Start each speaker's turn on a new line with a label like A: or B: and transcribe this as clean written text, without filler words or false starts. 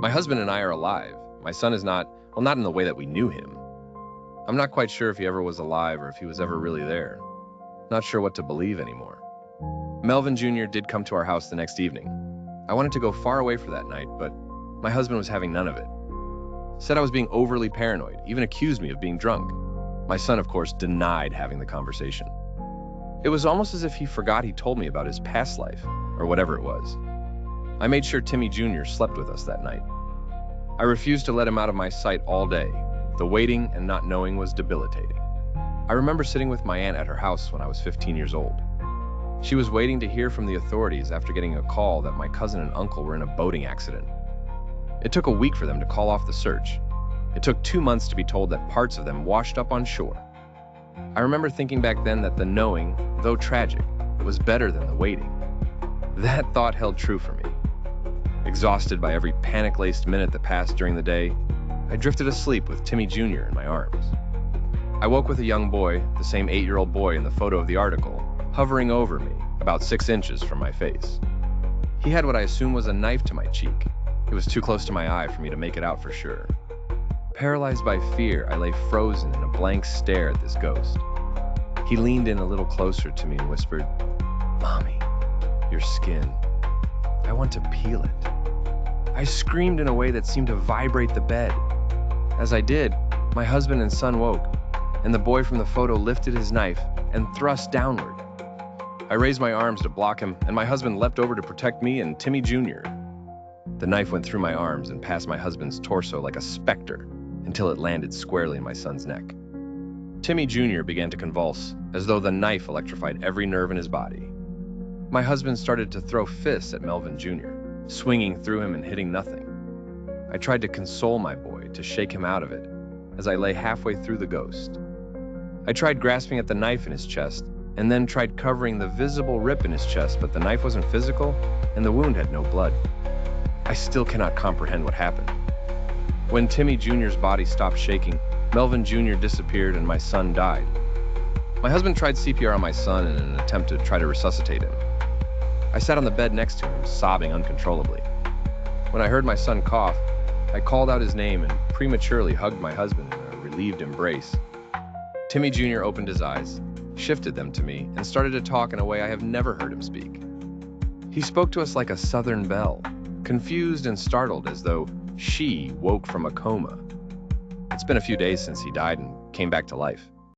A: My husband and I are alive. My son is not, well, not in the way that we knew him. I'm not quite sure if he ever was alive or if he was ever really there. Not sure what to believe anymore. Melvin Jr. did come to our house the next evening. I wanted to go far away for that night, but my husband was having none of it. Said I was being overly paranoid, even accused me of being drunk. My son, of course, denied having the conversation. It was almost as if he forgot he told me about his past life, or whatever it was. I made sure Timmy Jr. slept with us that night. I refused to let him out of my sight all day. The waiting and not knowing was debilitating. I remember sitting with my aunt at her house when I was 15 years old. She was waiting to hear from the authorities after getting a call that my cousin and uncle were in a boating accident. It took a week for them to call off the search. It took 2 months to be told that parts of them washed up on shore. I remember thinking back then that the knowing, though tragic, was better than the waiting. That thought held true for me. Exhausted by every panic-laced minute that passed during the day, I drifted asleep with Timmy Jr. in my arms. I woke with a young boy, the same 8-year-old boy in the photo of the article, hovering over me, about 6 inches from my face. He had what I assumed was a knife to my cheek. It was too close to my eye for me to make it out for sure. Paralyzed by fear, I lay frozen in a blank stare at this ghost. He leaned in a little closer to me and whispered, "Mommy, your skin. I want to peel it." I screamed in a way that seemed to vibrate the bed. As I did, my husband and son woke, and the boy from the photo lifted his knife and thrust downward. I raised my arms to block him, and my husband leapt over to protect me and Timmy Jr. The knife went through my arms and past my husband's torso like a specter until it landed squarely in my son's neck. Timmy Jr. began to convulse, as though the knife electrified every nerve in his body. My husband started to throw fists at Melvin Jr., swinging through him and hitting nothing. I tried to console my boy, to shake him out of it, as I lay halfway through the ghost. I tried grasping at the knife in his chest, and then tried covering the visible rip in his chest, but the knife wasn't physical, and the wound had no blood. I still cannot comprehend what happened. When Timmy Jr.'s body stopped shaking, Melvin Jr. disappeared and my son died. My husband tried CPR on my son in an attempt to try to resuscitate him. I sat on the bed next to him, sobbing uncontrollably. When I heard my son cough, I called out his name and prematurely hugged my husband in a relieved embrace. Timmy Jr. opened his eyes, shifted them to me, and started to talk in a way I have never heard him speak. He spoke to us like a southern belle, confused and startled as though she woke from a coma. It's been a few days since he died and came back to life.